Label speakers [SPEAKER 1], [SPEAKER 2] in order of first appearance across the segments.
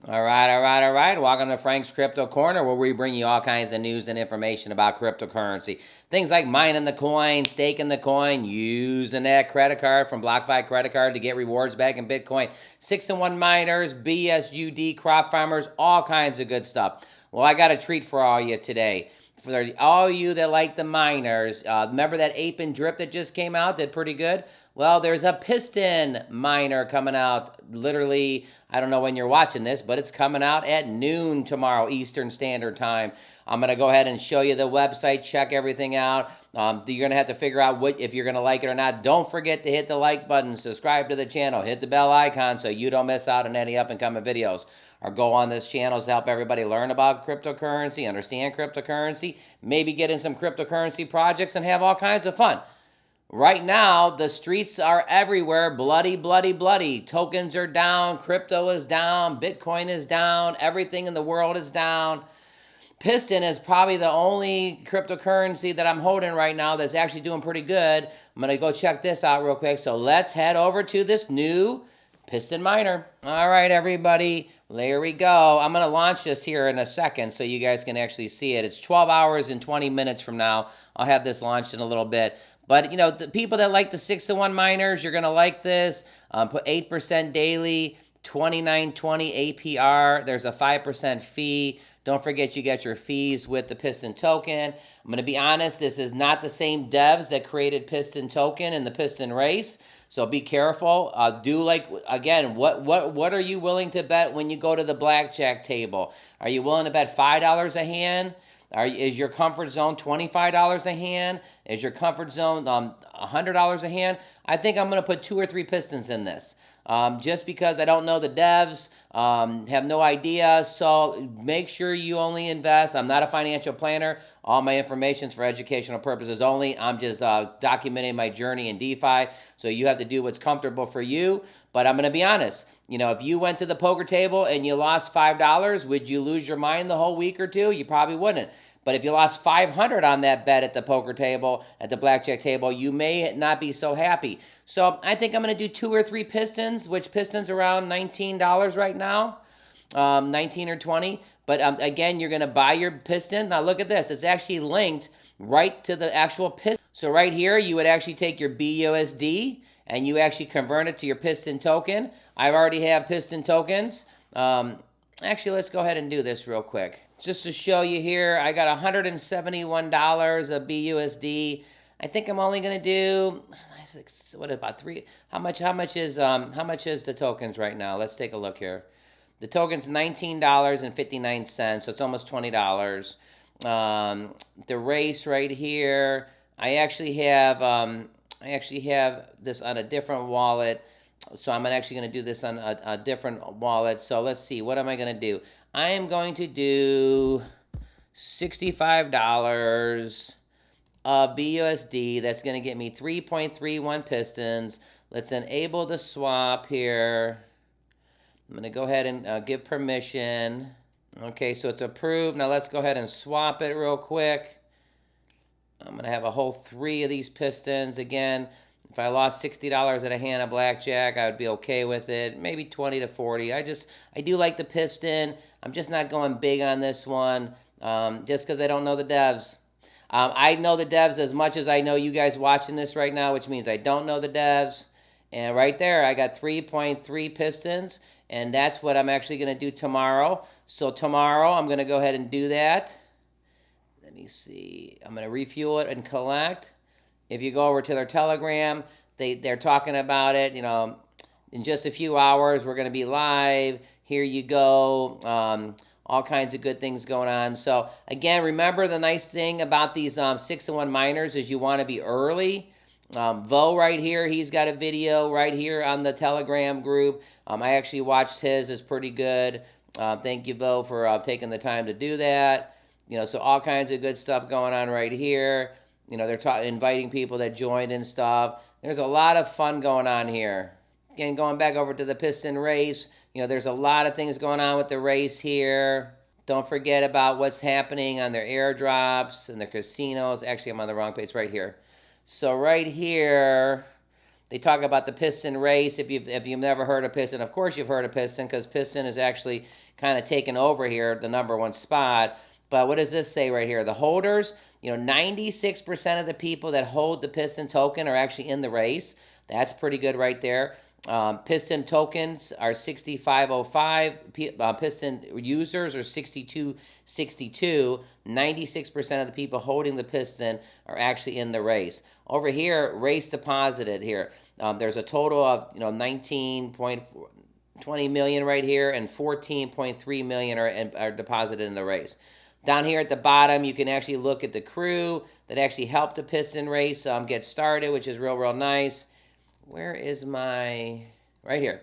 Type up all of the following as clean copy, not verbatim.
[SPEAKER 1] All right, all right, all right. Welcome to Frank's Crypto Corner, where we bring you all kinds of news and information about cryptocurrency. Things like mining the coin, staking the coin, using that credit card from BlockFi credit card to get rewards back in Bitcoin, 6-in-1 miners, BSUD, crop farmers, all kinds of good stuff. Well, I got a treat for all you today. For all you that like the miners, remember that Ape and Drip that just came out, did pretty good? Well, there's a Piston Miner coming out literally, I don't know when you're watching this, but it's coming out at noon tomorrow, Eastern Standard Time. I'm going to go ahead and show you the website, check everything out. You're going to have to figure out if you're going to like it or not. Don't forget to hit the like button, subscribe to the channel, hit the bell icon so you don't miss out on any up-and-coming videos. Or go on this channel to help everybody learn about cryptocurrency, understand cryptocurrency, maybe get in some cryptocurrency projects and have all kinds of fun. Right now, the streets are everywhere, bloody, bloody, bloody. Tokens are down, crypto is down, Bitcoin is down, everything in the world is down. Piston is probably the only cryptocurrency that I'm holding right now that's actually doing pretty good. I'm going to go check this out real quick. So let's head over to this new Piston Miner. All right, everybody, there we go. I'm going to launch this here in a second so you guys can actually see it. It's 12 hours and 20 minutes from now. I'll have this launched in a little bit. But, you know, the people that like the 6-in-1 miners, you're going to like this. Put 8% daily, 29.20 APR. There's a 5% fee. Don't forget you get your fees with the Piston token. I'm going to be honest, this is not the same devs that created Piston token and the Piston Race. So be careful. Again, what are you willing to bet when you go to the blackjack table? Are you willing to bet $5 a hand? Is your comfort zone $25 a hand? Is your comfort zone $100 a hand? I think I'm going to put 2 or 3 pistons in this. Just because I don't know the devs, have no idea. So make sure you only invest. I'm not a financial planner. All my information is for educational purposes only. I'm just documenting my journey in DeFi. So you have to do what's comfortable for you. But I'm going to be honest. You know, if you went to the poker table and you lost $5, would you lose your mind the whole week or two? You probably wouldn't. But if you lost 500 on that bet at the poker table, at the blackjack table, you may not be so happy. So I think I'm going to do 2 or 3 pistons, which pistons around $19 right now, 19 or 20. But again, you're going to buy your piston. Now look at this. It's actually linked right to the actual piston. So right here, you would actually take your BUSD and you actually convert it to your piston token. I already have piston tokens. Actually, let's go ahead and do this real quick. Just to show you here, I got $171 of BUSD. I think I'm only gonna do, what about 3? How much is the tokens right now? Let's take a look here. The token's $19.59, so it's almost $20. The race right here, I actually have this on a different wallet. So I'm actually going to do this on a different wallet. So let's see. What am I going to do? I am going to do $65 of BUSD. That's going to get me 3.31 pistons. Let's enable the swap here. I'm going to go ahead and give permission. Okay, so it's approved. Now let's go ahead and swap it real quick. I'm going to have a whole 3 of these pistons. Again, if I lost $60 at a hand of blackjack, I would be okay with it. Maybe 20 to 40. I do like the piston. I'm just not going big on this one, just because I don't know the devs. I know the devs as much as I know you guys watching this right now, which means I don't know the devs. And right there, I got 3.3 pistons, and that's what I'm actually going to do tomorrow. So tomorrow, I'm going to go ahead and do that. Let me see. I'm going to refuel it and collect. If you go over to their Telegram, they're talking about it. You know, in just a few hours, we're going to be live. Here you go. All kinds of good things going on. So again, remember the nice thing about these 6-in-1 miners is you want to be early. Vo right here, he's got a video right here on the Telegram group. I actually watched his. It's pretty good. Thank you, Vo, for taking the time to do that. You know, so all kinds of good stuff going on right here. You know, they're inviting people that joined and stuff. There's a lot of fun going on here. Again, going back over to the Piston Race, you know, there's a lot of things going on with the race here. Don't forget about what's happening on their airdrops and their casinos. Actually, I'm on the wrong page right here. So right here, they talk about the Piston Race. If you've never heard of Piston, of course you've heard of Piston, because Piston is actually kind of taken over here, the #1 spot. But what does this say right here? The holders, 96% of the people that hold the Piston token are actually in the race. That's pretty good right there. Piston tokens are 6505. Piston users are 6262. 96% of the people holding the Piston are actually in the race. Over here, race deposited here. There's a total of 19.20 million right here, and 14.3 million are deposited in the race. Down here at the bottom, you can actually look at the crew that actually helped the Piston race get started, which is real nice. Where is my... right here.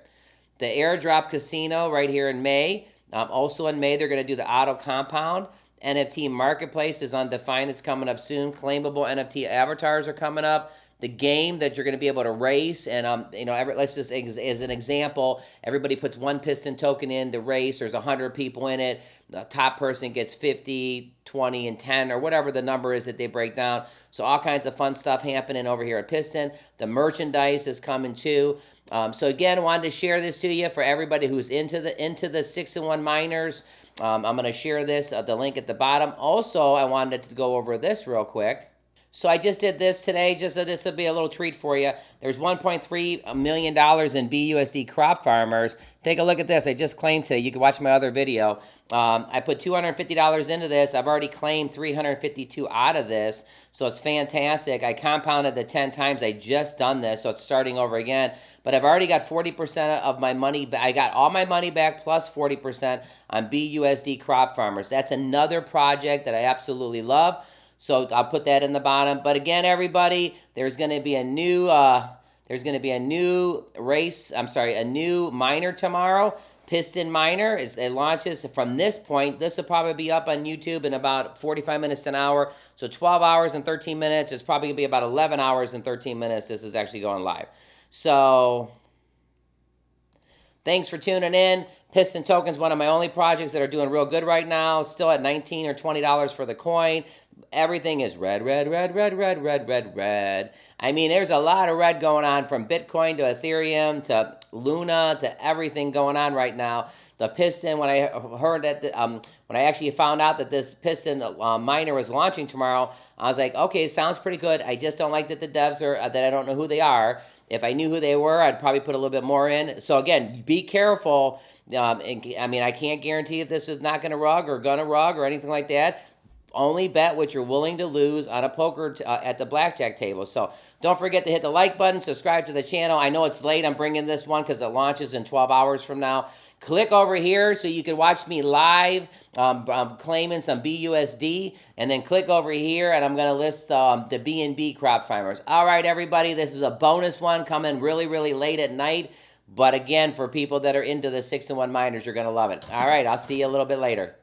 [SPEAKER 1] The airdrop casino right here in May. Also in May, they're going to do the auto compound. NFT marketplace is undefined. It's coming up soon. Claimable NFT avatars are coming up. The game that you're going to be able to race, and let's just as an example, everybody puts one Piston token in the race. There's 100 people in it. The top person gets 50, 20, and 10, or whatever the number is that they break down. So all kinds of fun stuff happening over here at Piston. The merchandise is coming too. So again, I wanted to share this to you for everybody who's into the 6-in-1 miners. I'm going to share this, the link at the bottom. Also, I wanted to go over this real quick. So I just did this today, just so this will be a little treat for you. There's $1.3 million in BUSD crop farmers. Take a look at this. I just claimed today. You can watch my other video. I put $250 into this. I've already claimed $352 out of this, so it's fantastic. I compounded the 10 times. I just done this, so it's starting over again. But I've already got 40% of my money. I got all my money back plus 40% on BUSD crop farmers. That's another project that I absolutely love. So I'll put that in the bottom. But again, everybody, there's going to be a new a new miner tomorrow. Piston Miner. It launches from this point. This will probably be up on YouTube in about 45 minutes to an hour. So 12 hours and 13 minutes. It's probably going to be about 11 hours and 13 minutes. This is actually going live. So thanks for tuning in. Piston Token's one of my only projects that are doing real good right now. Still at $19 or $20 for the coin. Everything is red. I mean, there's a lot of red going on, from Bitcoin to Ethereum to Luna to everything going on right now. The Piston, when I heard that, when I actually found out that this Piston miner was launching tomorrow, I was like, okay, sounds pretty good. I just don't like that the devs are, that I don't know who they are. If I knew who they were, I'd probably put a little bit more in. So again, be careful. I mean, I can't guarantee if this is not going to rug or anything like that. Only bet what you're willing to lose on a poker at the blackjack table. So don't forget to hit the like button, subscribe to the channel. I know it's late. I'm bringing this one because it launches in 12 hours from now. Click over here so you can watch me live. I'm claiming some BUSD. And then click over here and I'm going to list the BNB Crop Farmers. All right, everybody. This is a bonus one coming really late at night. But again, for people that are into the 6-in-1 miners, you're going to love it. All right, I'll see you a little bit later.